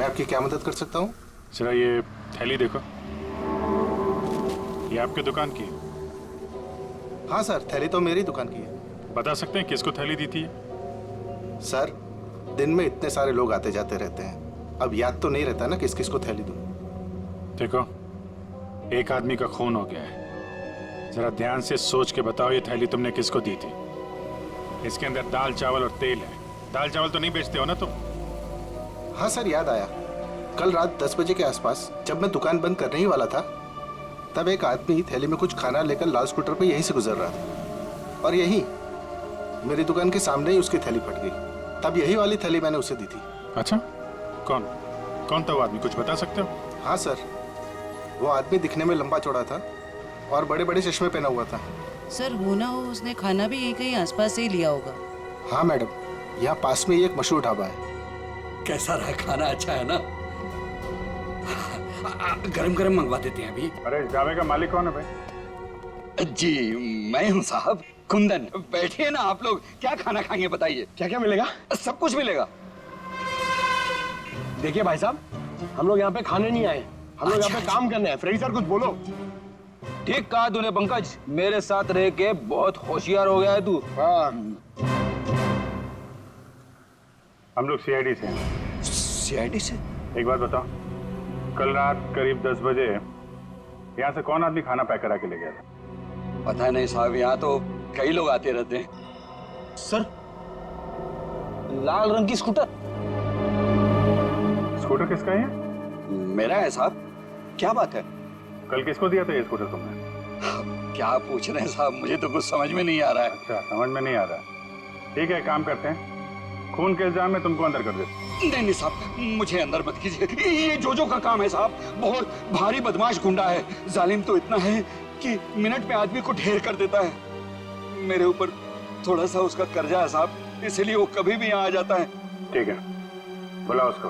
मैं आपकी क्या मदद कर सकता हूँ? जरा ये थैली देखो, ये आपके दुकान की है? हाँ सर, थैली तो मेरी दुकान की है। बता सकते हैं किसको थैली दी थी? सर, दिन में इतने सारे लोग आते जाते रहते हैं, अब याद तो नहीं रहता ना किस किस को थैली दूं। देखो, एक आदमी का खून हो गया है, जरा ध्यान से सोच के बताओ ये थैली तुमने किसको दी थी? इसके अंदर दाल चावल और तेल है। दाल चावल तो नहीं बेचते हो ना तुम? हाँ सर, याद आया। कल रात 10 बजे के आसपास जब मैं दुकान बंद करने ही वाला था, तब एक आदमी थैली में कुछ खाना लेकर लाल स्कूटर पे यहीं से गुजर रहा था, और यही मेरी दुकान के सामने ही उसकी थैली फट गई। तब यही वाली थैली मैंने उसे दी थी। अच्छा, कौन कौन था वो आदमी, कुछ बता सकते हो? हाँ सर, वो आदमी दिखने में लंबा चौड़ा था और बड़े बड़े चश्मे पहना हुआ था। सर, हो ना हो उसने खाना भी यहीं कहीं आसपास से ही लिया होगा। हाँ मैडम, यहाँ पास में ही एक मशहूर ढाबा है। कैसा रहा खाना? अच्छा है ना? गरम गरम मंगवा देते हैं अभी। अरे इस ढाबे का मालिक कौन है भाई? जी मैं हूँ साहब, कुंदन। बैठिए ना आप लोग, क्या खाना खाएंगे बताइए? क्या क्या मिलेगा? सब कुछ मिलेगा। देखिए भाई साहब, हम लोग यहाँ पे खाने नहीं आए, हम लोग यहाँ पे काम करने हैं। फ्रेडी सर कुछ बोलो। ठीक कहा तूने पंकज, मेरे साथ रह के बहुत होशियार हो गया है तू। हाँ, हम लोग सीआईडी से हैं। सीआईडी से? एक बात बताओ, कल रात करीब 10 बजे यहाँ से कौन आदमी खाना पैक करा के ले गया था? पता नहीं साहब, यहाँ तो कई लोग आते रहते हैं। सर, लाल रंग की स्कूटर। स्कूटर किसका है? मेरा है साहब। क्या बात है? कल किसको दिया था ये स्कूटर तुमने? क्या पूछ रहे हैं साहब, मुझे तो कुछ समझ में नहीं आ रहा है। अच्छा, समझ में नहीं आ रहा। ठीक है, काम करते हैं, खून के इल्जाम में तुमको अंदर कर देते। नहीं नहीं साहब, मुझे अंदर मत कीजिए। ये जोजो का काम है साहब, बहुत भारी बदमाश गुंडा है। जालिम तो इतना है कि मिनट में आदमी को ढेर कर देता है। मेरे ऊपर थोड़ा सा उसका कर्जा है साहब, इसलिए वो कभी भी यहाँ आ जाता है। ठीक है, बुलाओ उसको।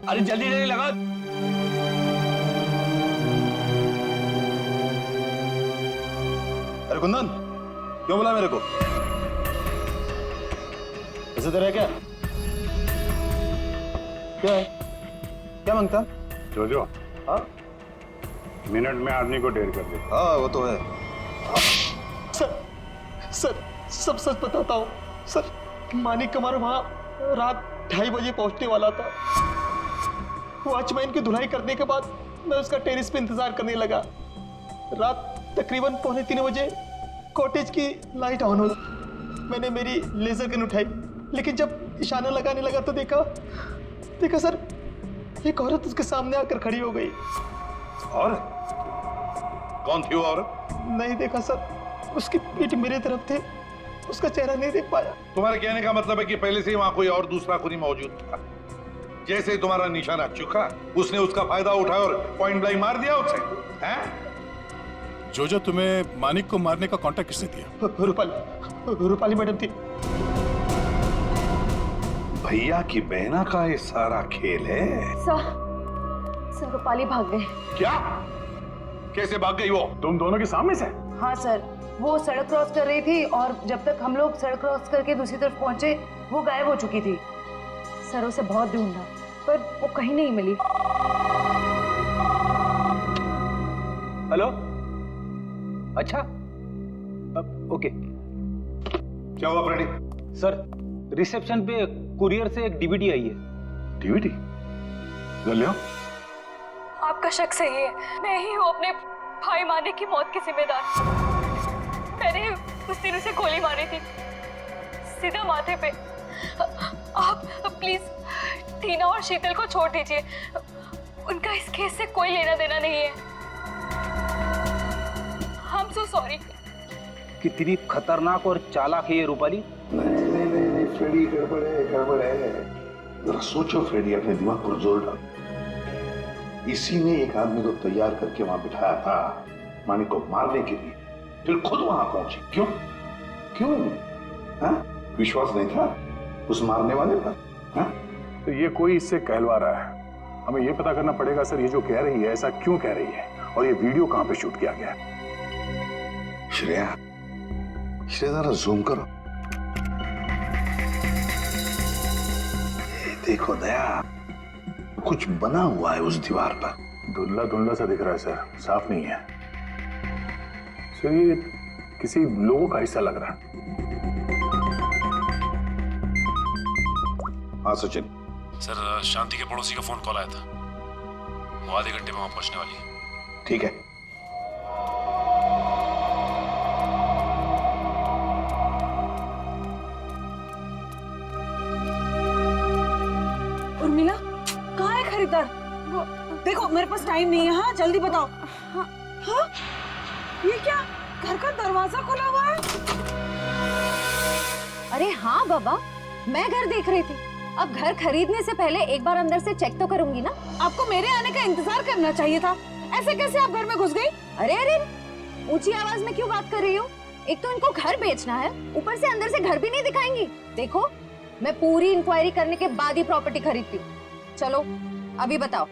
अरे जल्दी जल्दी लगा। अरे कुंदन, क्यों बुला मेरे को? ऐसे तरह क्या? क्या है? क्या मांगता? जोजो, हाँ मिनट में आदमी को ढेर कर दे। हाँ, वो तो है। सर, सब सच बताता हूँ सर। मानिक कमार वहाँ रात 2:30 बजे पहुंचने वाला था। वॉचमैन की धुलाई करने के बाद मैं उसका टेरेस पे इंतजार करने लगा। रात तकरीबन 2:45 बजे कॉटेज की लाइट ऑन हो। मैंने मेरी लेजर गन उठाई, लेकिन जब इशारा लगाने लगा तो देखा सर, एक औरत उसके सामने आकर खड़ी हो गई। और कौन थी वो औरत? नहीं देखा सर, उसकी पीठ मेरे तरफ थे, उसका चेहरा नहीं देख पाया। तुम्हारे कहने का मतलब है कि पहले से ही वहां कोई और दूसरा खूनी मौजूद था। जैसे ही तुम्हारा निशाना चुका, उसने उसका फायदा उठाया और पॉइंट ब्लैंक मार दिया उसे, हैं? जोजो, तुम्हें मानिक को मारने का कॉन्ट्रैक्ट किसने दिया? रूपाली मैडम थी। भैया की बहना का ये सारा खेल है। सर रूपाली भाग गए। क्या? कैसे भाग गई वो? तुम दोनों के सामने से? हाँ सर, वो सड़क क्रॉस कर रही थी और जब तक हम लोग सड़क क्रॉस करके दूसरी तरफ पहुंचे वो गायब हो चुकी थी। सर उसे बहुत ढूंढा पर वो कहीं नहीं मिली। हेलो, अच्छा, ओके। क्या हुआ फ्रेडी? सर, रिसेप्शन पे कुरियर से एक डीवीडी आई है। डीवीडी? ले आओ। आपका शक सही है, मैं ही हूँ अपने भाई मानिक की मौत की जिम्मेदार। मैंने उस दिन उसे गोली मारी थी, सीधा माथे पे। आप प्लीज टीना और शीतल को छोड़ दीजिए, उनका इस केस से कोई लेना देना नहीं है। I'm so sorry। कितनी खतरनाक और चालाक है ये रूपाली। नहीं, फ्रेडी गड़बड़ है। जरा सोचो फ्रेडी, अपने दिमाग पर जोर डालो। इसी ने एक आदमी को तैयार करके वहां बिठाया था मानिक को मारने के लिए, फिर खुद वहां पहुंची। क्यों? हाँ? विश्वास नहीं था उस मारने वाले पर? हाँ? तो ये कोई इससे कहलवा रहा है। हमें ये पता करना पड़ेगा सर, ये जो कह रही है ऐसा क्यों कह रही है, और ये वीडियो कहां पे शूट किया गया है। श्रेया जरा जूम करो। देखो दया, कुछ बना हुआ है उस दीवार पर। धुंधला धुंधला सा दिख रहा है सर, साफ नहीं है सर। ये किसी लोगों का हिस्सा लग रहा है। हाँ सचिन। सर शांति के पड़ोसी का फोन कॉल आया था, वो आधे घंटे में वहां पहुंचने वाली है। ठीक है। उर्मिला, कहाँ है खरीदार? देखो मेरे पास टाइम नहीं है। हाँ जल्दी बताओ। हाँ, हाँ? ये क्या, घर का दरवाजा खुला हुआ है? अरे हाँ बाबा, मैं घर देख रही थी। अब घर खरीदने से पहले एक बार अंदर से चेक तो करूंगी ना। आपको मेरे आने का इंतजार करना चाहिए था। ऐसे कैसे आप घर में घुस गई? अरे अरे, ऊंची आवाज में क्यों बात कर रही हो? एक तो इनको घर बेचना है, ऊपर से अंदर से घर भी नहीं दिखाएंगी। देखो, मैं पूरी इंक्वायरी करने के बाद ही प्रॉपर्टी खरीदती हूँ। चलो अभी बताओ,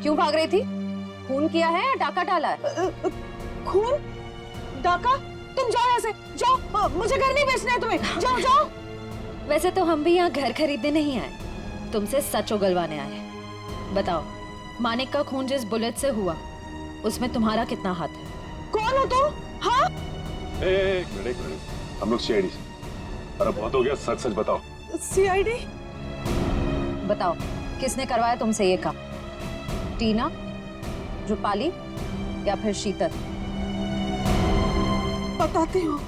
क्यों भाग रही थी? खून किया है या डाका डाला है? खून? डाका? तुम जाओ यहाँ से, जाओ। मुझे घर नहीं बेचना है तुम्हें। जाओ जाओ। वैसे तो हम भी यहाँ घर खरीदने नहीं आए, तुमसे सच उगलवाने आए हैं। बताओ, मानिक का खून जिस बुलेट से हुआ, उसमें तुम्हारा कितना हाथ है? कौन हो तुम? हाँ? एक मिनट, हम लोग सीआईडी से। अरे बहुत हो गया, सच सच बताओ। सीआईडी? बताओ, किसने करवाया तुमसे ये काम? टीना, रूपाली या फिर शीतल? बताती हूँ।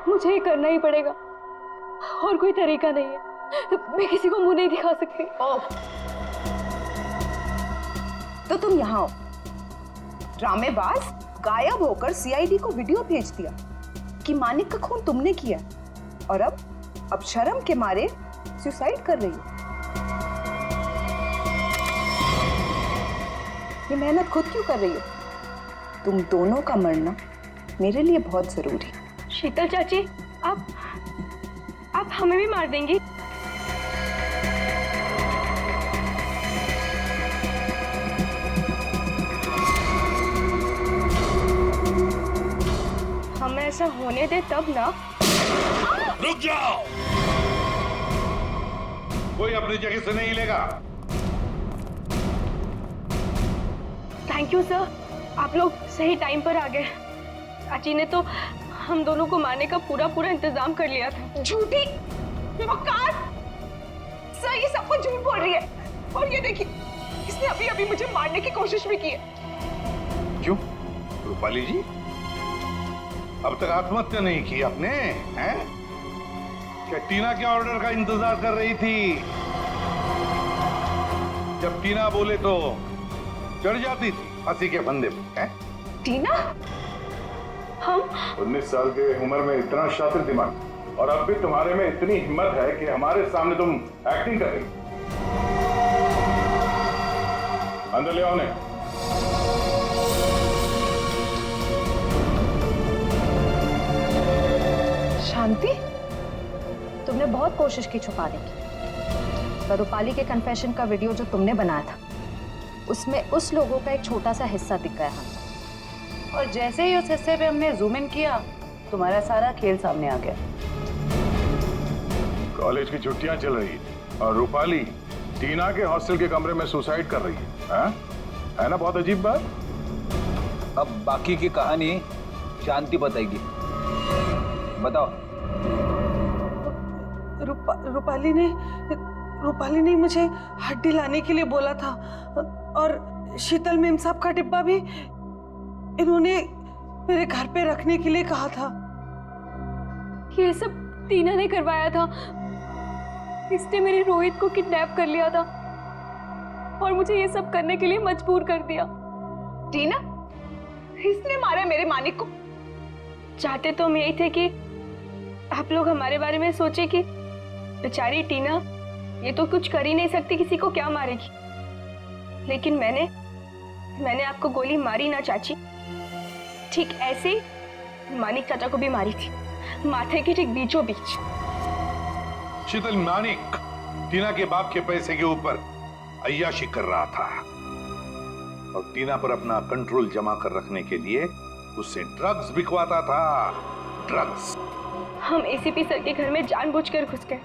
मुझे ये करना ही पड़ेगा, और कोई तरीका नहीं है। मैं किसी को मुंह नहीं दिखा सकती। तो तुम यहाँ हो, ड्रामेबाज, गायब होकर सीआईडी को वीडियो भेज दिया कि मानिक का खून तुमने किया, और अब शर्म के मारे सुसाइड कर रही हो। ये मेहनत खुद क्यों कर रही हो? तुम दोनों का मरना मेरे लिए बहुत जरूरी है। शीतल चाची, आप हमें भी मार देंगी? हम ऐसा होने दे तब ना। रुक जाओ, कोई अपनी जगह से नहीं हिलेगा। थैंक यू सर, आप लोग सही टाइम पर आ गए। चाची ने तो हम दोनों को मारने का पूरा इंतजाम कर लिया था। झूठी मक्कार! सर ये सब कुछ झूठ बोल रही है, और ये देखिए, इसने अभी मुझे मारने की कोशिश भी की है। क्यों रूपाली जी, अब तक आत्महत्या नहीं की आपने? हैं? क्या टीना के ऑर्डर का इंतजार कर रही थी? जब टीना बोले तो चढ़ जाती थी फांसी के फंदे पे। हैं? टीना? हम 19 साल के उम्र में इतना शातिर दिमाग, और अब भी तुम्हारे में इतनी हिम्मत है कि हमारे सामने तुम एक्टिंग कर रही। अंदर ले आओ उन्हें। शांति, तुमने बहुत कोशिश की छुपाने की, पर रूपाली के कन्फेशन का वीडियो जो तुमने बनाया था, उसमें उस लोगों का एक छोटा सा हिस्सा दिख गया हमको। और जैसे ही उस हिस्से पे हमने जूम इन किया, तुम्हारा सारा खेल सामने आ गया। कॉलेज की छुट्टियां चल रही है और रूपाली टीना के हॉस्टल के कमरे में सुसाइड कर रही है ना? बहुत अजीब बात। अब बाकी की कहानी शांति बताएगी। बताओ। रूपाली ने मुझे हड्डी लाने के लिए बोला था, और शीतल मेम साहब का डिब्बा भी इन्होंने मेरे घर पे रखने के लिए कहा था। ये सब टीना ने करवाया था। इसने मेरे रोहित को किडनैप कर लिया था और मुझे ये सब करने के लिए मजबूर कर दिया। टीना? इसने मारा मेरे मानिक को? चाहते तो हम यही थे कि आप लोग हमारे बारे में सोचे कि बेचारी टीना ये तो कुछ कर ही नहीं सकती, किसी को क्या मारेगी। लेकिन मैंने आपको गोली मारी ना चाची, ठीक ऐसे ही मानिक चाचा को भी मारी थी, माथे के ठीक बीचों बीच। शीतल, मानिक टीना के बाप के पैसे के ऊपर अय्याशी कर रहा था और टीना पर अपना कंट्रोल जमा कर रखने के लिए उससे ड्रग्स बिकवाता था। ड्रग्स। हम एसीपी सर के घर में जानबूझकर घुस गए।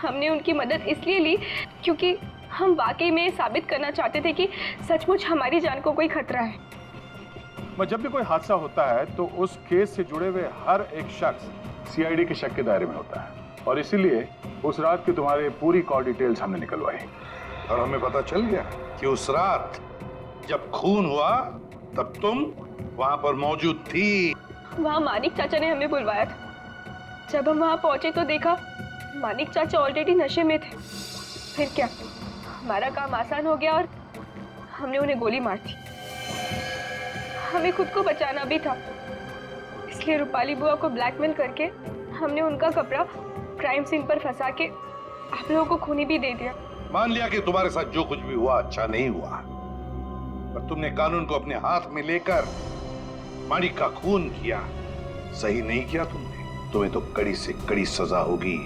हमने उनकी मदद इसलिए ली क्योंकि हम वाकई में साबित करना चाहते थे कि सचमुच हमारी जान को कोई खतरा है। मैं जब भी कोई हादसा होता है तो उस केस से जुड़े हुए हर एक शख्स सीआईडी के शक के दायरे में होता है, और इसीलिए उस रात की तुम्हारी पूरी कॉल डिटेल्स हमने निकलवाई और हमें पता चल गया कि उस रात जब खून हुआ तब तुम वहां पर मौजूद थी। वहाँ मानिक चाचा ने हमें बुलवाया था। जब हम वहाँ पहुंचे तो देखा मानिक चाचा ऑलरेडी नशे में थे। फिर क्या, हमारा काम आसान हो गया और हमने उन्हें गोली मार दी। हमें खुद को बचाना भी था, इसलिए रूपाली बुआ को ब्लैकमेल करके हमने उनका कपड़ा क्राइम सीन पर फंसा के आप लोगों को खूनी भी दे दिया। मान लिया कि तुम्हारे साथ जो कुछ भी हुआ अच्छा नहीं हुआ, पर तुमने कानून को अपने हाथ में लेकर मानिक का खून किया। सही नहीं किया तुमने, तुम्हें तो कड़ी से कड़ी सजा होगी।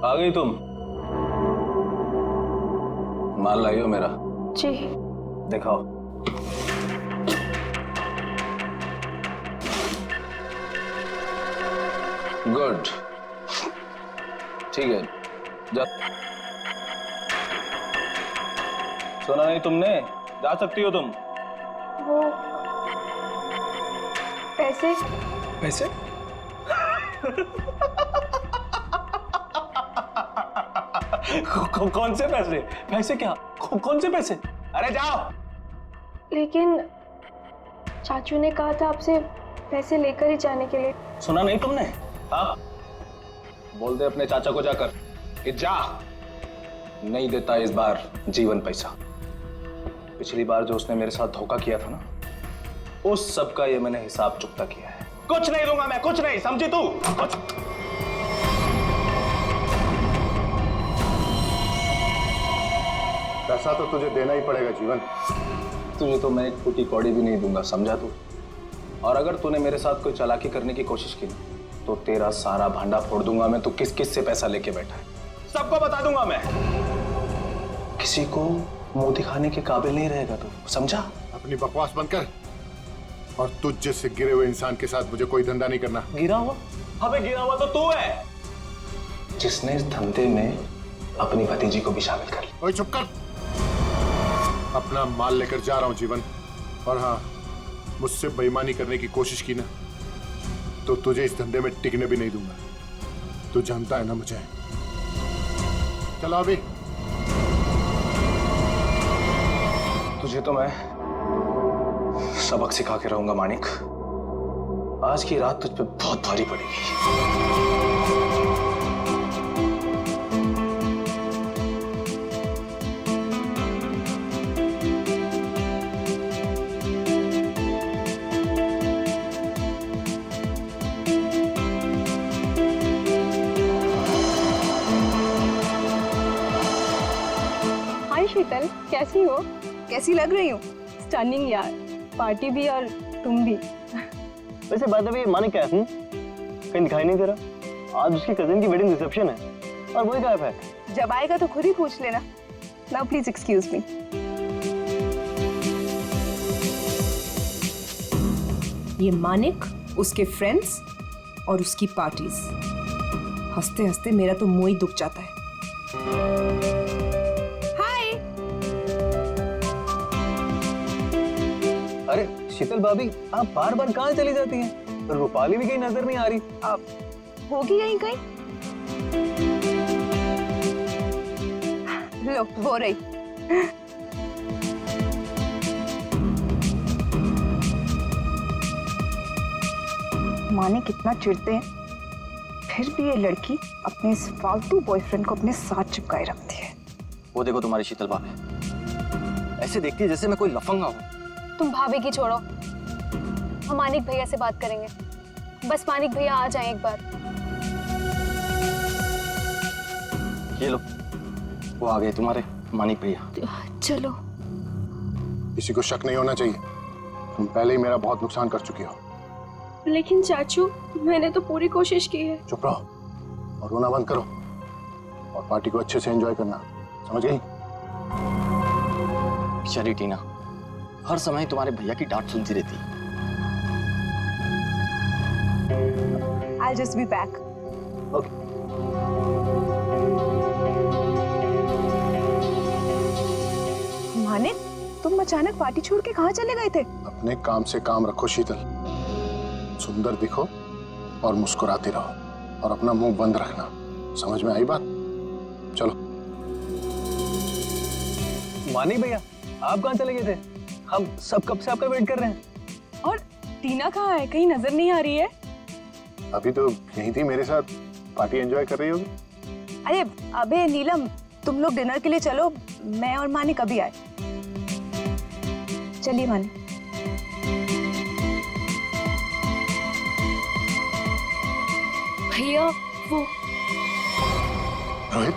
आ गई तुम? माल लाई हो मेरा? जी। दिखाओ। गुड, ठीक है, जा। सुना नहीं तुमने? जा सकती हो तुम। वो पैसे? पैसे? कौन से पैसे? पैसे क्या? कौन से पैसे? अरे जाओ। लेकिन चाचू ने कहा था आपसे पैसे लेकर ही जाने के लिए। सुना नहीं तुमने? हाँ, बोल दे अपने चाचा को जाकर कि जा, नहीं देता इस बार जीवन पैसा। पिछली बार जो उसने मेरे साथ धोखा किया था ना, उस सब का ये मैंने हिसाब चुकता किया है। कुछ नहीं दूंगा मैं, कुछ नहीं, समझी तू? कुछ पैसा तो तुझे देना ही पड़ेगा जीवन। तुझे तो मैं एक फूटी कौड़ी भी नहीं दूंगा, समझा तू? और अगर तूने मेरे साथ कोई चालाकी करने की कोशिश की ना, तो तेरा सारा भांडा फोड़ दूंगा मैं। तू किस किस से पैसा लेके बैठा है सबको बता दूंगा मैं। किसी को मुंह दिखाने के काबिल नहीं रहेगा तू, समझा? अपनी बकवास बंद कर, और तुझ जैसे गिरे हुए इंसान के साथ मुझे कोई धंधा नहीं करना। गिरा हुआ? अबे गिरा हुआ तो तू है, जिसने इस धंधे में अपनी भतीजी को भी शामिल कर लिया। ओए चुप कर, अपना माल लेकर जा रहा हूं जीवन। और हाँ, मुझसे बेईमानी करने की कोशिश की ना, तो तुझे इस धंधे में टिकने भी नहीं दूंगा। तू जानता है ना मुझे। चलो अभी। तुझे तो मैं सबक सिखा के रहूंगा मानिक। आज की रात तुझ पे बहुत भारी पड़ेगी। शीतल, कैसी हो? कैसी लग रही हूँ? स्टनिंग यार, पार्टी भी और तुम भी। वैसे बात है, मानिक क्या है? कहीं दिखाई नहीं दे रहा। आज उसकी कजिन की वेडिंग रिसेप्शन है और वही गायब है। जब आएगा तो खुद ही पूछ लेना। Now please excuse me. ये मानिक, उसके फ्रेंड्स और उसकी पार्टीज। हंसते हंसते मेरा तो मुंह ही दुख जाता है। अरे शीतल भाभी, आप बार बार कहाँ चली जाती हैं? रूपाली भी कहीं नजर नहीं आ रही। आप होगी यहीं कहीं? लो, वो रही। माने कितना चिढ़ते हैं, फिर भी ये लड़की अपने इस फालतू बॉयफ्रेंड को अपने साथ चिपकाए रखती है। वो देखो तुम्हारी शीतल भाभी, ऐसे देखती है जैसे मैं कोई लफंगा हूँ। तुम भाभी की छोड़ो, हम मानिक भैया से बात करेंगे। बस मानिक भैया आ जाएं एक बार। ये लो, वो आ गए तुम्हारे मानिक भैया। चलो। किसी को शक नहीं होना चाहिए, तुम पहले ही मेरा बहुत नुकसान कर चुकी हो। लेकिन चाचू, मैंने तो पूरी कोशिश की है। चुप रहो और रोना बंद करो और पार्टी को अच्छे से एंजॉय करना, समझ गई? चली टीना, हर समय तुम्हारे भैया की डांट सुनती रहती है। I'll just be back. Okay. Manik, तुम अचानक पार्टी छोड़ के कहाँ चले गए थे? अपने काम से काम रखो शीतल, सुंदर दिखो और मुस्कुराते रहो और अपना मुंह बंद रखना, समझ में आई बात? चलो। मानिक भैया, आप कहाँ चले गए थे? हम सब कब से आपका वेट कर रहे हैं। और टीना कहाँ है? कहीं नजर नहीं आ रही है। अभी तो यहीं थी मेरे साथ, पार्टी एंजॉय कर रही होगी। अरे अबे नीलम, तुम लोग डिनर के लिए चलो, मैं और मानिक अभी आए। चलिए मानिक। भैया वो रोहित,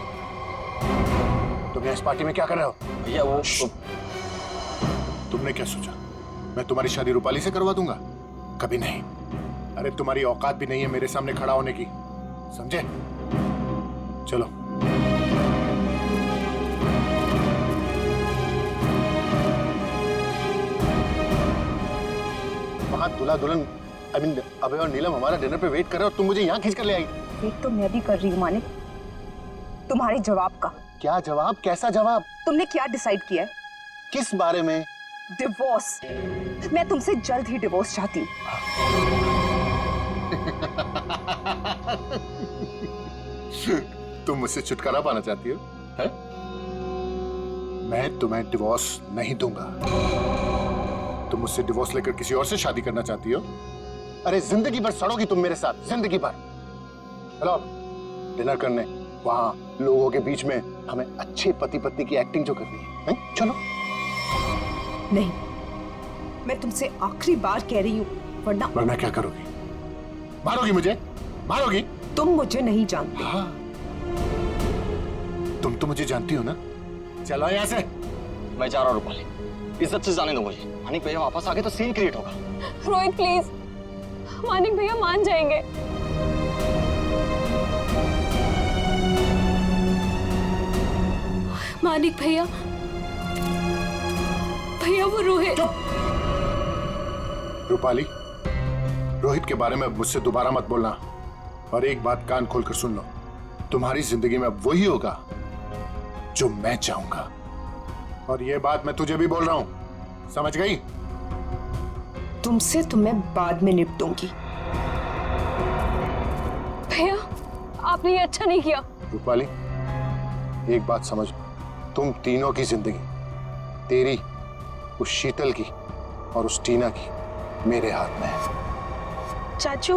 तुम इस पार्टी में क्या कर रहे हो? भैया वो तुमने क्या सोचा मैं तुम्हारी शादी रूपाली से करवा दूंगा? कभी नहीं। अरे तुम्हारी औकात भी नहीं है मेरे सामने खड़ा होने की, समझे? चलो। वहां दूल्हा दुल्हन अबे और नीलम हमारा डिनर पे वेट कर रहे हो और तुम मुझे यहाँ खींच कर ले आई। वेट तो मैं भी कर रही हूँ मानिक, तुम्हारे जवाब का। क्या जवाब? कैसा जवाब? तुमने क्या डिसाइड किया है? किस बारे में? डिवोर्स। मैं तुमसे जल्द ही डिवोर्स चाहती हूँ। तुम मुझसे छुटकारा पाना चाहती हो? है? मैं तुम्हें डिवोर्स नहीं दूंगा। तुम मुझसे डिवोर्स लेकर किसी और से शादी करना चाहती हो? अरे जिंदगी भर सड़ोगी तुम मेरे साथ, जिंदगी भर। चलो डिनर करने, वहां लोगों के बीच में हमें अच्छे पति पत्नी की एक्टिंग जो करनी है, चलो। नहीं, मैं तुमसे आखिरी बार कह रही हूँ, वरना क्या करोगी? मारोगी मुझे? मारोगी? तुम मुझे नहीं जानते। हाँ, तुम तो मुझे जानती हो ना। चलो यहाँ से। मैं जा रहा हूँ रूपाली, इज्जत से जाने दो मुझे। मानिक भैया वापस आ गए तो सीन क्रिएट होगा। रोहित प्लीज, मानिक भैया मान जाएंगे। मानिक भैया, भैया वो रोहित। रूपाली, रोहित के बारे में मुझसे दोबारा मत बोलना। और एक बात कान खोलकर सुन लो, तुम्हारी जिंदगी में अब वही होगा जो मैं चाहूंगा। और ये बात मैं तुझे भी बोल रहा हूं, समझ गई? तुमसे तो मैं बाद में निपटूंगी। भैया, आपने ये अच्छा नहीं किया। रूपाली, एक बात समझ, तुम तीनों की जिंदगी, तेरी, उस शीतल की और उस टीना की, मेरे हाथ में है। चाचू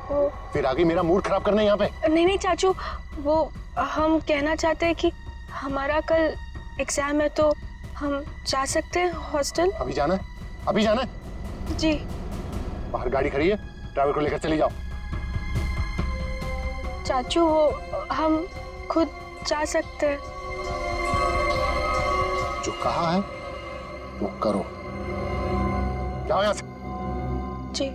वो फिर आगे मेरा मूड खराब करना यहाँ पे? नहीं चाचू, वो हम कहना चाहते हैं कि हमारा कल एग्जाम है, तो हम जा सकते हैं हॉस्टल। अभी जाना है? अभी जाना है? जी। बाहर गाड़ी खड़ी है, ड्राइवर को लेकर चली जाओ। चाचू वो हम खुद जा सकते हैं। जो कहा है वो करो। जाओ यहाँ से। जी।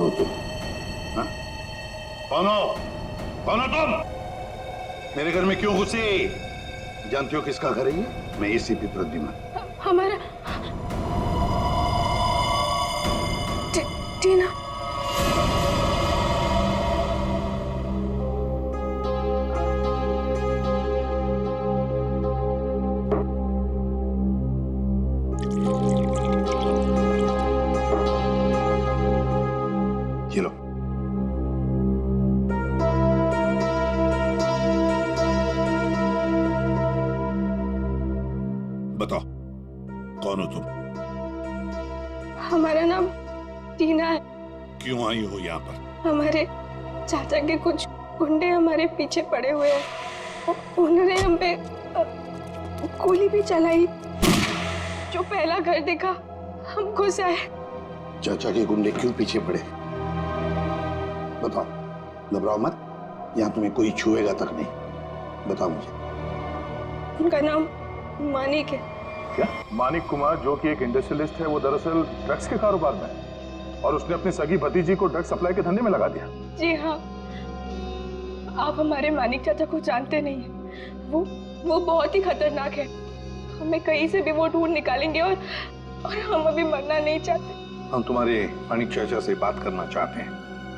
हो तुम? हाँ? कौन हो? कौन हो तुम? मेरे घर में क्यों घुसे? जानती हो किसका घर है ये? मैं एसीपी प्रद्युम्न। हमारा टीना। ये लो। बताओ कौन हो तुम? हमारा नाम टीना है। क्यों आई हो यहाँ पर? हमारे चाचा के कुछ गुंडे हमारे पीछे पड़े हुए हैं। उन्होंने हम पे गोली भी चलाई। जो पहला घर देखा हम घुस आए। चाचा के गुंडे क्यों पीछे पड़े? बताओ, घबराओ मत, यहाँ तुम्हें कोई छुएगा तक नहीं। बताओ मुझे। उनका नाम मानिक है। क्या? मानिक कुमार, जो कि एक इंडस्ट्रियलिस्ट है, वो दरअसल ड्रग्स के कारोबार में है और उसने अपनी सगी भतीजी को ड्रग्स सप्लाई के धंधे में लगा दिया। जी हाँ, आप हमारे मानिक चाचा को जानते नहीं हैं। वो बहुत ही खतरनाक है। हमें कहीं से भी वो ढूंढ निकालेंगे और हम अभी मरना नहीं चाहते। हम तुम्हारे मानिक चाचा से बात करना चाहते हैं।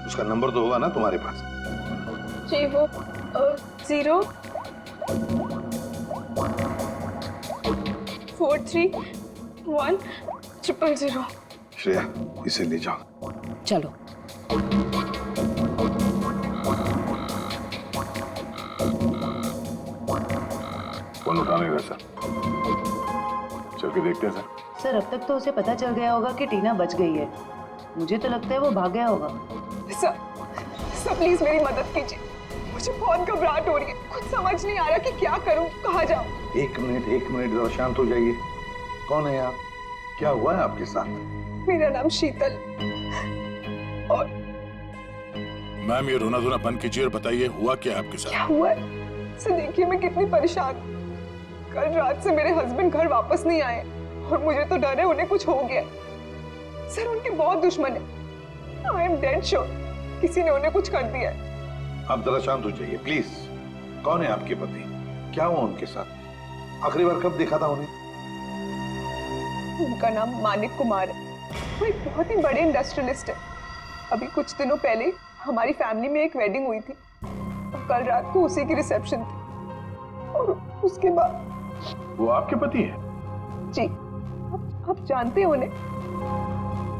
उसका नंबर तो होगा ना तुम्हारे पास? जी, वो 0431000। श्रेया, इसे ले जाओ। चलो। फोन उठा नहीं रहा सर। चल के देखते हैं सर। सर, अब तक तो उसे पता चल गया होगा कि टीना बच गई है। मुझे तो लगता है वो भाग गया होगा। सर प्लीज मेरी मदद कीजिए। मुझे बहुत घबराहट हो रही है। कुछ समझ नहीं आ रहा कि क्या करूं, कहाँ जाऊं। एक मिनट जरा शांत हो जाइए। कौन है आप? क्या हुआ है आपके साथ? मेरा नाम शीतल और मैम, ये रोना धोना बंद कीजिए और बताइए हुआ क्या आपके साथ? क्या हुआ है? सर देखिए, मैं कितनी परेशान हूं। कल रात से मेरे हस्बैंड घर वापस नहीं आए और मुझे तो डर है उन्हें कुछ हो गया। सर उनके बहुत दुश्मन है। आई एम डेड श्योर किसी ने उन्हें कुछ कर दिया है। आप जरा शांत हो जाइए प्लीज। कौन है आपके पति? क्या हुआ उनके साथ? आखिरी बार कब देखा था उन्हें? उनका नाम मानिक कुमार है। वो एक बहुत ही बड़े इंडस्ट्रियलिस्ट है। अभी कुछ दिनों पहले हमारी फैमिली में एक वेडिंग हुई थी और कल रात को उसी की रिसेप्शन थी और उसके बाद। वो आपके पति है? जी, आप जानते हैं उन्हें?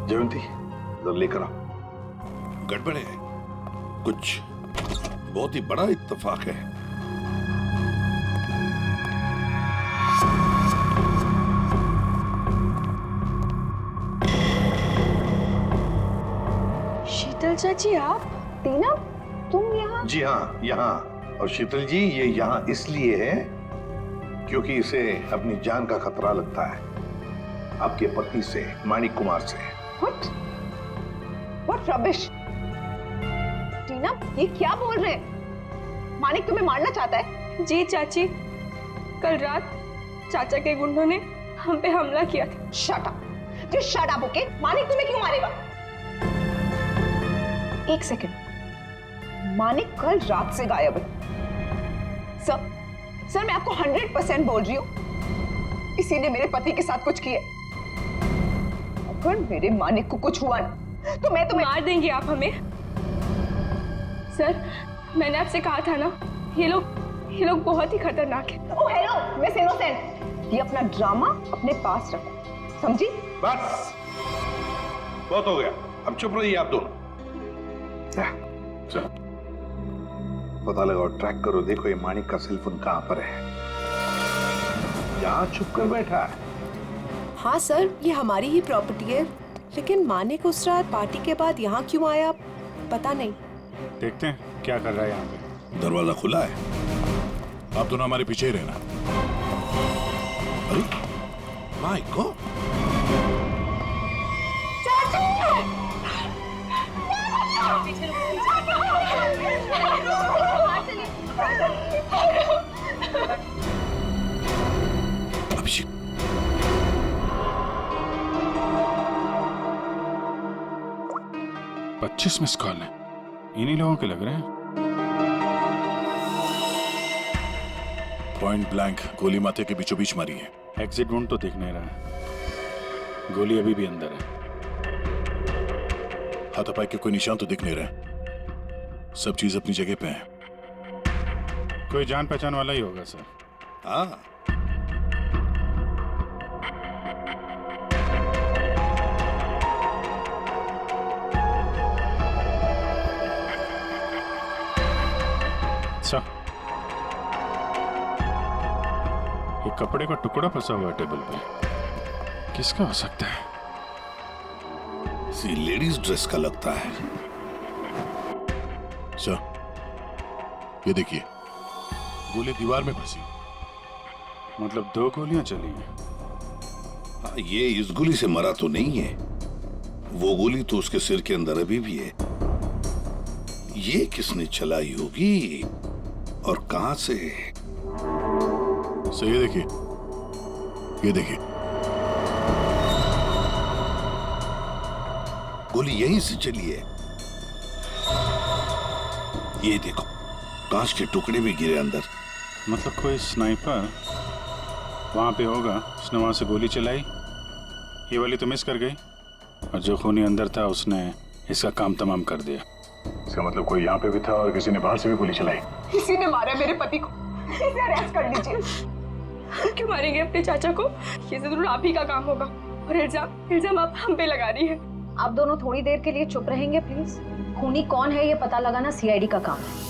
जयंती, जरा लेकर आओ। गड़बड़ है, कुछ बहुत ही बड़ा इत्तेफाक है। शीतल चाची, आप? टीना, तुम यहाँ? जी हाँ, यहाँ। और शीतल जी, ये यहाँ इसलिए है क्योंकि इसे अपनी जान का खतरा लगता है आपके पति से, मानिक कुमार से। What rubbish! टीना, ये क्या बोल रहे हैं? मानिक तुम्हें मारना चाहता है? जी चाची, कल रात चाचा के गुंडों ने हम पे हमला किया था। Shut up! Just shut up, okay? Manik तुम्हें क्यों मारेगा? एक सेकंड। मानिक कल रात से गायब है। सर मैं आपको 100% बोल रही हूँ, इसी ने मेरे पति के साथ कुछ किया। अगर मेरे मानिक को कुछ हुआ ना तो मैं तुम्हें मार देंगे आप हमें। सर, मैंने आपसे कहा था ना, ये लोग बहुत ही खतरनाक है। ओह हेलो मिस इनोसेंट, ये अपना ड्रामा अपने पास रखो, समझी? बस बहुत हो गया, अब चुप रहिए आप दोनों। पता लगाओ, ट्रैक करो, देखो ये मानिक का सेल फोन कहां पर है। यहाँ छुप कर बैठा है। हाँ सर, ये हमारी ही प्रॉपर्टी है, लेकिन मानिक उस रात पार्टी के बाद यहाँ क्यों आया पता नहीं। देखते हैं क्या कर रहा है यहाँ पे। दरवाजा खुला है, आप दोनों हमारे पीछे ही रहना। अरे my God, Abhishek, 25 miss call है, इन्हीं लोगों के लग रहे हैं। पॉइंट ब्लैंक गोली माथे के बीचों बीच मारी है। एग्जिट वुंड तो दिख नहीं रहा है, गोली अभी भी अंदर है। हाथापाई के कोई निशान तो दिख नहीं रहे, सब चीज अपनी जगह पे है। कोई जान पहचान वाला ही होगा सर। हाँ, अच्छा, ये कपड़े का टुकड़ा फंसा हुआ है टेबल पे, किसका हो सकता है? सी लेडीज ड्रेस का लगता है। सर ये देखिए, गोली दीवार में फंसी। मतलब 2 गोलियां चली हैं। हाँ, ये इस गोली से मरा तो नहीं है, वो गोली तो उसके सिर के अंदर अभी भी है। ये किसने चलाई होगी और कहां से? सर ये देखिए, ये देखिए, गोली यहीं से चली है। ये देखो, कांच के टुकड़े भी गिरे अंदर। मतलब कोई स्नाइपर वहां पे होगा, उसने वहां से गोली चलाई, ये वाली तो मिस कर गई, और जो खूनी अंदर था उसने इसका काम तमाम कर दिया। इसका मतलब कोई यहाँ पे भी था और किसी ने बाहर से भी गोली चलाई। किसी ने मारा मेरे पति को, इसे अरेस्ट कर लीजिए। क्यों मारेंगे अपने चाचा को? ये जरूर आप ही का काम होगा। और इल्जाम आप हम पे लगा रही है। आप दोनों थोड़ी देर के लिए चुप रहेंगे प्लीज। खूनी कौन है ये पता लगाना सीआईडी का काम है।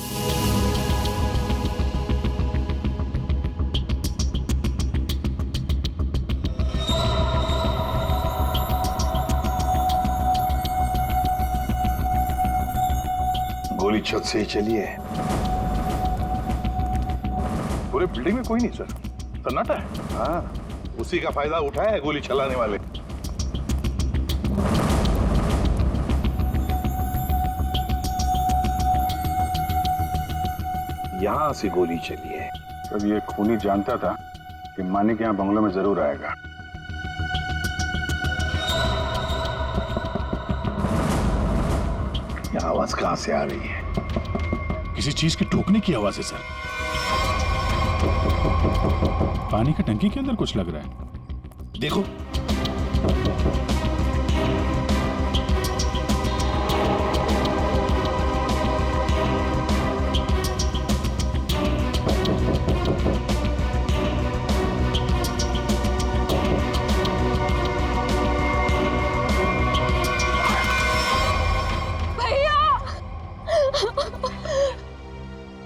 गोली छत से ही चली है। पूरे बिल्डिंग में कोई नहीं सर, सन्नाटा है। हाँ, उसी का फायदा उठाया है गोली चलाने वाले। यहां से गोली चली है। तब ये खूनी जानता था कि मानिक यहाँ बंगलों में जरूर आएगा। ये आवाज कहां से आ रही है? किसी चीज के ठोकने की आवाज है सर। पानी की टंकी के अंदर कुछ लग रहा है। देखो,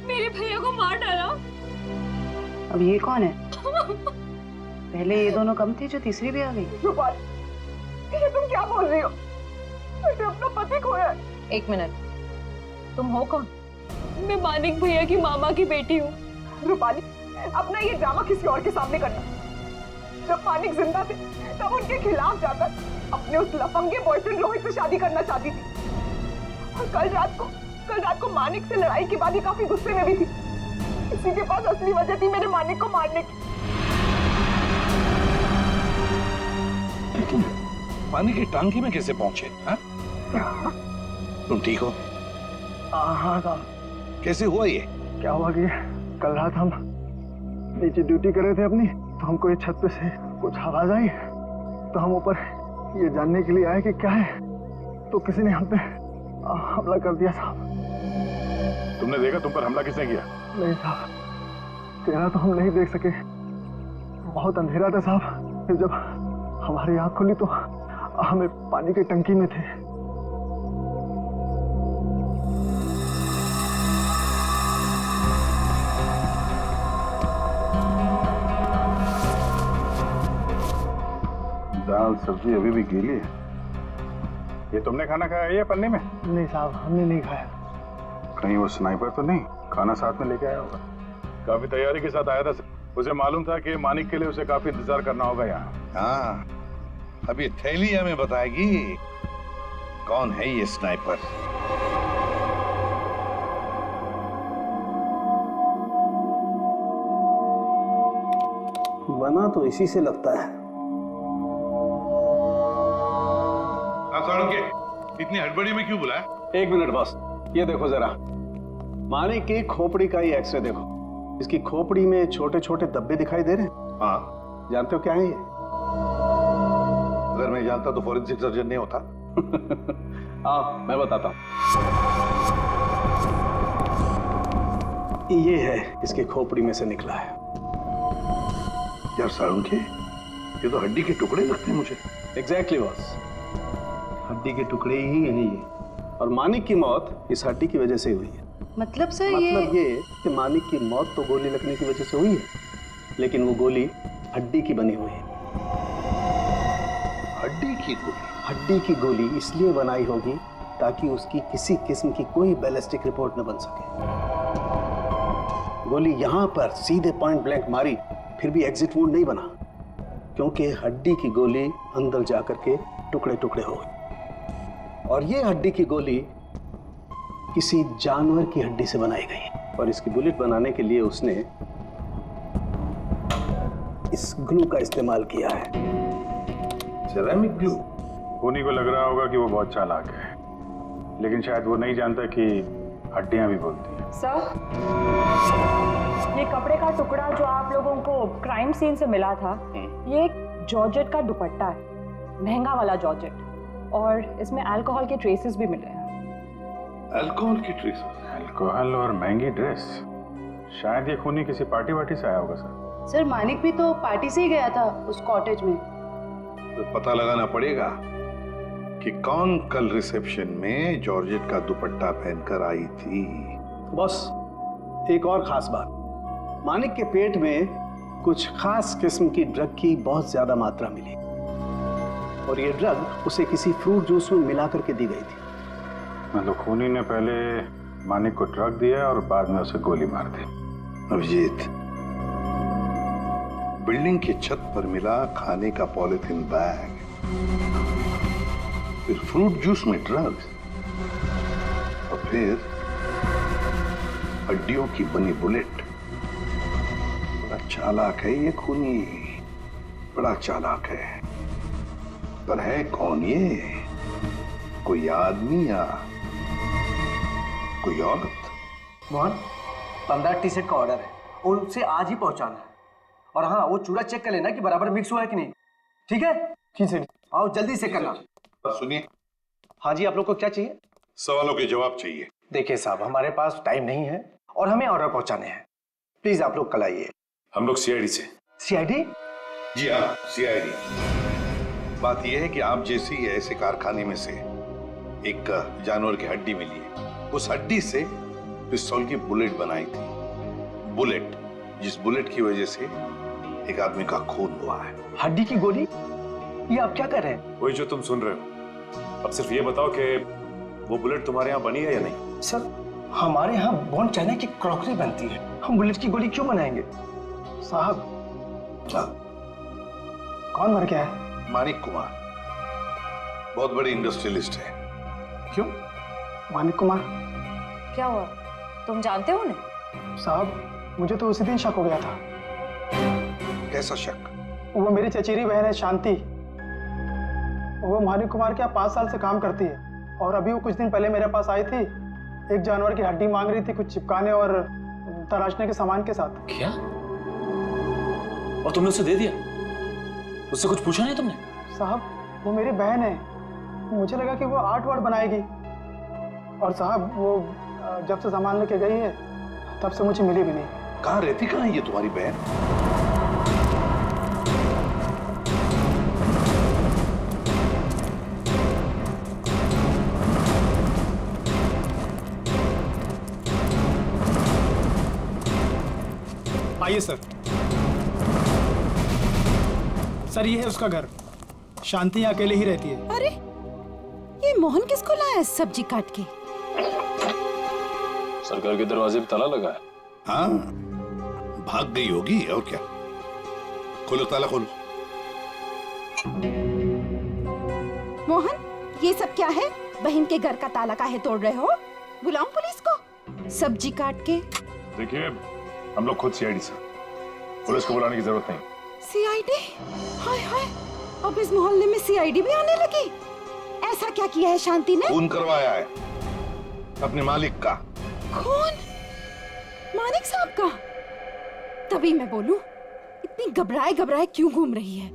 मेरे भैया को मार डाला। अब ये कौन है? पहले ये दोनों कम थे, जो तीसरी भी आ गई। ये तुम क्या बोल रही हो? मैंने अपना पति खोया है। 1 मिनट, तुम हो कौन? मैं मानिक भैया की मामा की बेटी हूँ। रूपाली, अपना ये ड्रामा किसी और के सामने करना। जब मानिक जिंदा थे तब उनके खिलाफ जाकर अपने उस लफंगे बॉयफ्रेंड रोहित से शादी करना चाहती थी। और कल रात को मानिक से लड़ाई के बाद ही काफी गुस्से में भी थी। इसी के पास असली वजह थी मेरे मानिक को मारने की। तुम पानी की टांकी में कैसे पहुंचे? हाँ? तुम ठीक हो? हाँ साहब। कैसे हुआ ये? क्या हुआ कि कल रात हम नीचे ड्यूटी कर रहे थे अपनी, तो हमको ये छत पे से कुछ आवाज आई, तो हम ऊपर ये जानने के लिए आए कि क्या है, तो किसी ने हम पे हमला कर दिया साहब। तुमने देखा तुम पर हमला किसने किया? नहीं साहब, तेरा तो हम नहीं देख सके, बहुत अंधेरा था साहब। फिर जब हमारी आंख खुली तो हमें पानी की टंकी में थे। दाल सब्जी अभी भी गीली है। ये तुमने खाना खाया है या पन्ने में? नहीं साहब, हमने नहीं खाया। कहीं वो स्नाइपर तो नहीं खाना साथ में लेके आया होगा? काफी तैयारी के साथ आया था। उसे मालूम था कि मानिक के लिए उसे काफी इंतजार करना होगा यहाँ। हाँ, अभी थैली हमें बताएगी कौन है ये स्नाइपर। बना तो इसी से लगता है। इतनी हड़बड़ी में क्यों बुलाया? एक मिनट बॉस, ये देखो जरा, मानिक की खोपड़ी का ही एक्सरे देखो। इसकी खोपड़ी में छोटे छोटे धब्बे दिखाई दे रहे हैं। हाँ, जानते हो क्या है ये? अगर मैं जानता तो फॉरेंसिक सर्जन नहीं होता। आओ मैं बताता हूँ। ये है इसकी खोपड़ी में से निकला है। यार साळुंखे, ये तो हड्डी के टुकड़े लगते हैं मुझे। एग्जैक्टली बॉस, हड्डी के टुकड़े ही हैं ये। और मानिक की मौत इस हड्डी की वजह से हुई है। मतलब सर मतलब ये कि मानिक की मौत तो गोली लगने की वजह से हुई है, लेकिन वो गोली हड्डी की बनी हुई है। हड्डी की गोली? हड्डी की गोली इसलिए बनाई होगी ताकि उसकी किसी किस्म की कोई बैलिस्टिक रिपोर्ट न बन सके। गोली यहां पर सीधे पॉइंट ब्लैंक मारी, फिर भी एग्जिट वुंड नहीं बना, क्योंकि हड्डी की गोली अंदर जाकर के टुकड़े टुकड़े हो गई। और ये हड्डी की गोली किसी जानवर की हड्डी से बनाई गई, और इसकी बुलेट बनाने के लिए उसने इस ग्लू का इस्तेमाल किया है। Ceramic glue? खूनी को लग रहा होगा कि वो बहुत चालाक है, लेकिन शायद वो नहीं जानता कि हड्डियां भी बोलती हैं। सर, ये कपड़े का टुकड़ा जो आप लोगों को क्राइम सीन से मिला था, ये एक जॉर्जेट का दुपट्टा है, महंगा वाला जॉर्जेट, और इसमें अल्कोहल के ट्रेसेस भी मिले हैं। अल्कोहल की ट्रेसेस? अल्कोहल और महंगी ड्रेस? शायद ये खूनी किसी पार्टी वार्टी से आया होगा सर। सर मानिक भी तो पार्टी से ही गया था उस कॉटेज में। तो पता लगाना पड़ेगा कि कौन कल रिसेप्शन में जॉर्जेट का दुपट्टा पहनकर आई थी। बस एक और खास बात, मानिक के पेट में कुछ खास किस्म की ड्रग की बहुत ज्यादा मात्रा मिली, और ये ड्रग उसे किसी फ्रूट जूस में मिला करके दी गई थी। मतलब खूनी ने पहले मानिक को ड्रग दिया और बाद में उसे गोली मार दी। अभिजीत, बिल्डिंग की छत पर मिला खाने का पॉलिथीन बैग, फिर फ्रूट जूस में ड्रग्स, और फिर हड्डियों की बनी बुलेट। बड़ा चालाक है ये खूनी, बड़ा चालाक है। पर है कौन ये? कोई आदमी या कोई औरत? मोहन, 15 टी शर्ट का ऑर्डर है और उसे आज ही पहुंचाना है। और हाँ, वो चूड़ा चेक कर लेना कि बराबर मिक्स हुआ है कि नहीं। ठीक है? जी सर। आओ जल्दी से करना। सुनिए। हाँ जी, आप लोग को क्या चाहिए? सवालों के जवाब चाहिए। देखिए साहब, हमारे पास टाइम नहीं है और हमें ऑर्डर पहुंचाने हैं। प्लीज आप लोग कल आइए। हम लोग सीआईडी से। सीआईडी? जी हाँ, सीआईडी। बात यह है कि आप जैसी ऐसे कारखाने में से एक जानवर की हड्डी मिली है, उस हड्डी से पिस्तौल की बुलेट बनाई थी। बुलेट, जिस बुलेट की वजह से एक आदमी का खून हुआ है। हड्डी की गोली? ये आप क्या कर रहे हैं? वही जो तुम सुन रहे हो। अब सिर्फ ये बताओ कि वो बुलेट तुम्हारे यहाँ बनी है या नहीं? सर, हमारे यहाँ बॉन चाइना की क्रॉकरी बनती है, हम बुलेट की गोली क्यों बनाएंगे? साहब, कौन मर गया है? मानिक कुमार, बहुत बड़े इंडस्ट्रियलिस्ट है। क्यों? मानिक कुमार? क्या हुआ, तुम जानते हो उन्हें? साहब, मुझे तो उसी दिन शक हो गया था। कैसा शक? वो मेरी चचेरी बहन है शांति, वो मानिक कुमार के यहाँ 5 साल से काम करती है, और अभी वो कुछ दिन पहले मेरे पास आई थी, एक जानवर की हड्डी मांग रही थी कुछ चिपकाने और तराशने के सामान के साथ। क्या? और तुमने उसे दे दिया? उससे कुछ पूछा नहीं तुमने? साहब, वो मेरी बहन है, मुझे लगा कि वो आर्ट वार्ट बनाएगी, और साहब वो जब से सामान लेके गई है तब से मुझे मिली भी नहीं। कहाँ रहती, कहाँ है ये तुम्हारी बहन? आइए सर। सर, ये है उसका घर। शांति अकेले ही रहती है। अरे, ये मोहन किसको लाया सब्जी काट के? सरकार के दरवाजे पे ताला लगा है। हाँ, भाग गई होगी और क्या। खोलो, ताला खोलो। मोहन, ये सब क्या है? बहन के घर का ताला काहे तोड़ रहे हो? बुलाऊं पुलिस को? सब्जी काट के। देखिए, हम लोग खुद सीआईडी से, पुलिस को बुलाने की जरूरत नहीं। सीआईडी? हाय हाय, अब इस मोहल्ले में सीआईडी भी आने लगी। ऐसा क्या किया है शांति ने? खून करवाया है। अपने मालिक का। कौन? मानिक साहब का? तभी मैं बोलूं, इतनी घबराए घबराए क्यों घूम रही है?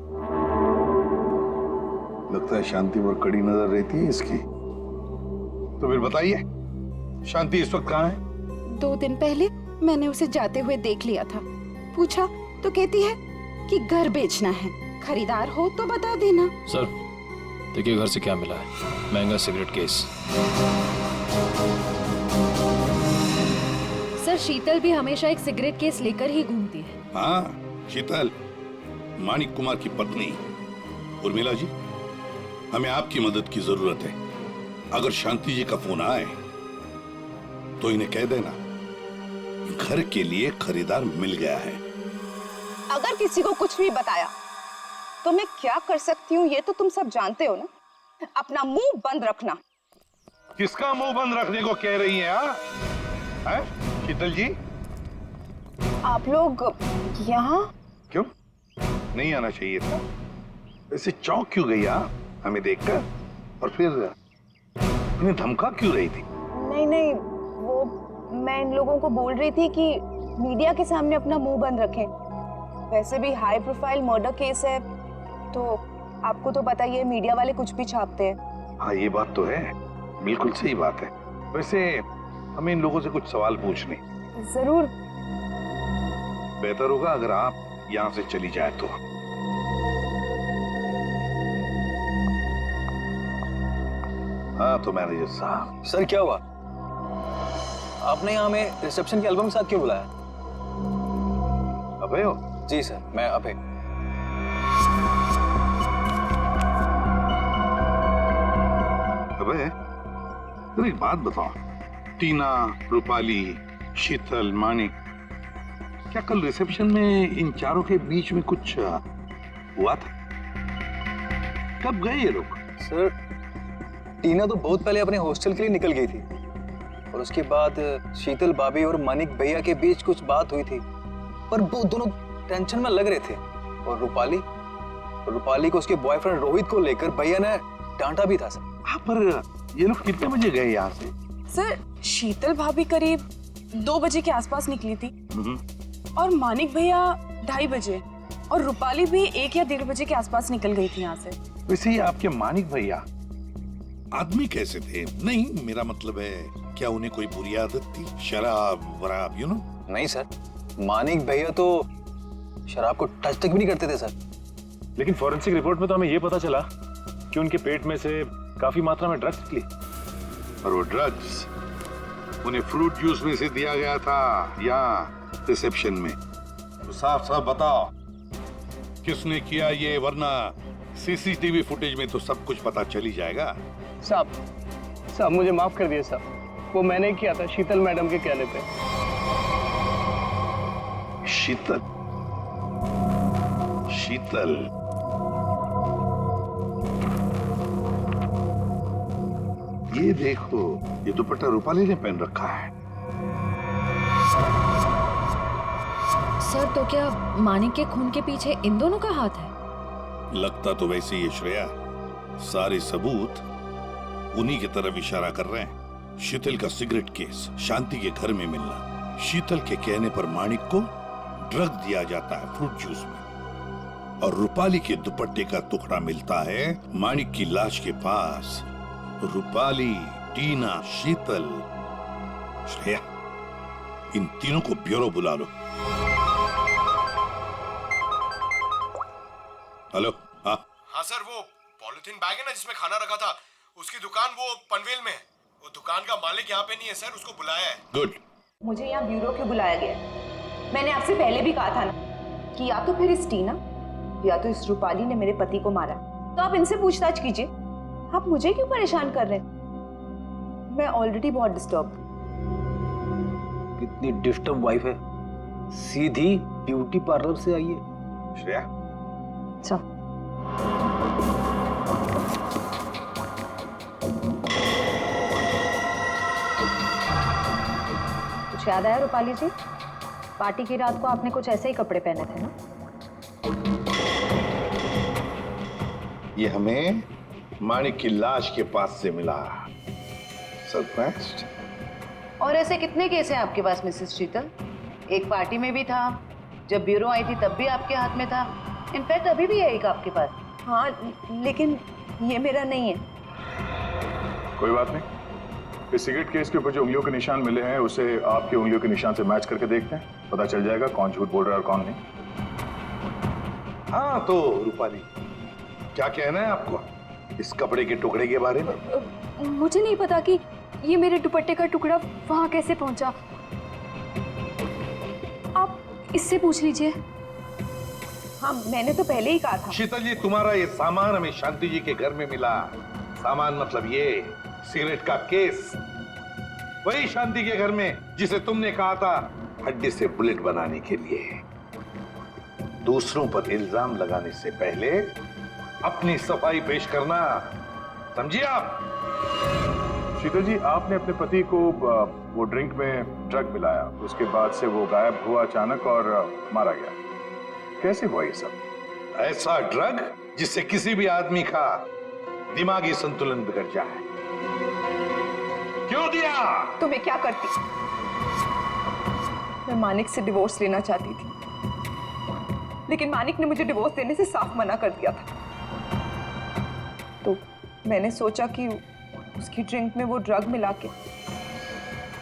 लगता है शांति पर कड़ी नजर रहती है इसकी। तो फिर बताइए, शांति इस वक्त कहाँ है? 2 दिन पहले मैंने उसे जाते हुए देख लिया था। पूछा तो कहती है कि घर बेचना है, खरीदार हो तो बता देना। सर देखिए घर से क्या मिला है, महंगा सिगरेट केस। सर शीतल भी हमेशा एक सिगरेट केस लेकर ही घूमती है। हाँ, शीतल मानिक कुमार की पत्नी। उर्मिला जी, हमें आपकी मदद की जरूरत है। अगर शांति जी का फोन आए तो इन्हें कह देना घर के लिए खरीदार मिल गया है। अगर किसी को कुछ भी बताया तो मैं क्या कर सकती हूँ ये तो तुम सब जानते हो ना। अपना मुंह बंद रखना। किसका मुंह बंद रखने को कह रही हैं? हैं? शीतल जी, आप लोग यहाँ क्यों नहीं आना चाहिए था? ऐसे चौंक क्यों गई हमें देखकर? और फिर इन्हें धमका क्यों रही थी? नहीं, वो मैं इन लोगों को बोल रही थी कि मीडिया के सामने अपना मुंह बंद रखें। वैसे भी हाई प्रोफाइल मर्डर केस है तो आपको तो पता ही है, मीडिया वाले कुछ भी छापते हैं। हाँ, ये बात तो है, बिल्कुल सही बात है। वैसे हमें इन लोगों से कुछ सवाल पूछने। जरूर। बेहतर होगा अगर आप यहाँ से चली जाए तो। हाँ तो मैनेजर साहब। सर क्या हुआ? आपने यहाँ हमें रिसेप्शन के एल्बम के साथ क्यों बुलाया? अभय हो? जी सर, मैं अभय। अभय, तो एक बात बताओ, टीना, रूपाली, शीतल, मानिक, क्या कल रिसेप्शन में इन चारों के बीच में कुछ हुआ था? कब गए ये लोग? सर टीना तो बहुत पहले अपने हॉस्टल के लिए निकल गई थी और उसके बाद शीतल भाभी और मानिक भैया के बीच कुछ बात हुई थी, पर वो दोनों टेंशन में लग रहे थे। और रूपाली को उसके बॉयफ्रेंड रोहित को लेकर भैया ने डांटा भी था सर। हाँ, पर ये लोग कितने बजे गए यहाँ से? सर शीतल भाभी करीब 2 बजे के आसपास निकली थी और मानिक भैया 2:30 बजे और रूपाली भी 1 या 1:30 बजे के आसपास निकल गई थी यहाँ से। वैसे ही आपके मानिक भैया आदमी कैसे थे? नहीं, मेरा मतलब है क्या उन्हें कोई बुरी आदत थी? शराब वराब, यू नो? नहीं सर, मानिक भैया तो शराब को टच तक भी नहीं करते थे सर। लेकिन फॉरेंसिक रिपोर्ट में तो हमें यह पता चला कि उनके पेट में से काफी मात्रा में ड्रग्स निकली। और वो ड्रग्स उन्हें फ्रूट जूस में से दिया गया था या रिसेप्शन में? तो साफ साफ बताओ किसने किया ये, वरना सीसीटीवी फुटेज में तो सब कुछ पता चली जाएगा। साहब मुझे माफ कर दिए साहब, वो मैंने किया था शीतल मैडम के कहने पे। शीतल? ये देखो, ये दुपट्टा रूपाली ने पहन रखा है। सर तो क्या मानिक के खून के पीछे इन दोनों का हाथ है? लगता तो वैसे ही है श्रेया, सारे सबूत उन्हीं की तरफ इशारा कर रहे हैं। शीतल का सिगरेट केस, शांति के घर में मिलना, शीतल के कहने पर मानिक को ड्रग दिया जाता है फ्रूट जूस में, और रूपाली के दुपट्टे का टुकड़ा मिलता है मानिक की लाश के पास। रूपाली, टीना, शीतल, श्रेया, इन तीनों को ब्यूरो बुला लो। हेलो। हाँ सर, वो पॉलिथीन बैग है ना जिसमें खाना रखा था, उसकी दुकान वो पनवेल में है। वो दुकान का मालिक यहाँ पे नहीं है सर, उसको बुलाया है। गुड। मुझे यहाँ ब्यूरो क्यों बुलाया गया? मैंने आपसे पहले भी कहा था ना कि या तो फिर इस टीना या तो इस रूपाली ने मेरे पति को मारा। तो आप इनसे पूछताछ कीजिए, आप मुझे क्यों परेशान कर रहे हैं? मैं ऑलरेडी बहुत डिस्टर्ब। कितनी डिस्टर्ब वाइफ है, सीधी ब्यूटी पार्लर से आई है। श्रेया, अच्छा कुछ याद आया रूपाली जी? पार्टी की रात को आपने कुछ ऐसे ही कपड़े पहने थे ना? ये हमें मानिक की लाश के पास से मिला। सरप्राइज्ड? और ऐसे कितने केस हैं आपके पास मिसेस शीतल? एक पार्टी में भी था, जब ब्यूरो आई थी तब भी आपके हाथ में था, इनफैक्ट अभी भी है एक आपके पास। हाँ, लेकिन ये मेरा नहीं है। कोई बात नहीं, इस सिगरेट केस के ऊपर जो उंगलियों के निशान मिले हैं उसे आपकी उंगलियों के निशान से मैच करके देखते हैं, पता चल जाएगा कौन झूठ बोल रहा है और कौन नहीं। हाँ तो रूपाली, क्या कहना है आपको इस कपड़े के टुकड़े के बारे में? मुझे नहीं पता कि ये मेरे दुपट्टे का टुकड़ा वहां कैसे पहुंचा। आप इससे पूछ लीजिए। हाँ, मैंने तो पहले ही कहा था। शीतल जी, तुम्हारा ये सामान हमें शांति जी के घर में मिला। सामान मतलब ये सिगरेट का केस, वही शांति के घर में जिसे तुमने कहा था हड्डी से बुलेट बनाने के लिए। दूसरों पर इल्जाम लगाने से पहले अपनी सफाई पेश करना, समझिए आप? शीतल जी, आपने अपने पति को वो ड्रिंक में ड्रग मिलाया, उसके बाद से वो गायब हुआ अचानक और मारा गया। कैसे हुआ ये सब? ऐसा ड्रग जिससे किसी भी आदमी का दिमागी संतुलन बिगड़ जाए। क्यों दिया? तो मैं क्या करती? मैं मानिक से डिवोर्स लेना चाहती थी, लेकिन मानिक ने मुझे डिवोर्स देने से साफ मना कर दिया था। तो मैंने सोचा कि उसकी ड्रिंक में वो ड्रग मिला के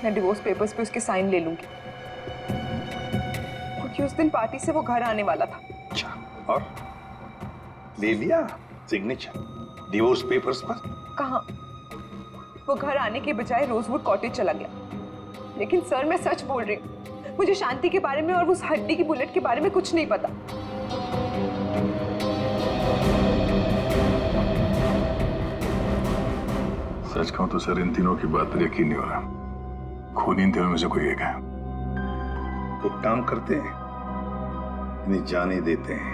मैं डिवोर्स पेपर्स पे उसके साइन ले लूंगी, क्योंकि उस दिन पार्टी से वो घर आने वाला था। अच्छा, और ले लिया सिग्नेचर डिवोर्स पेपर्स पर? कहाँ, वो घर आने के बजाय रोजवुड कॉटेज चला गया। लेकिन सर, मैं सच बोल रही हूँ, मुझे शांति के बारे में और उस हड्डी की बुलेट के बारे में कुछ नहीं पता। सच कहूं तो सर, इन तीनों की बात पर यकीन नहीं हो रहा। खूनी इन तीनों में से कोई एक है। एक काम करते हैं, इन्हें जाने देते हैं।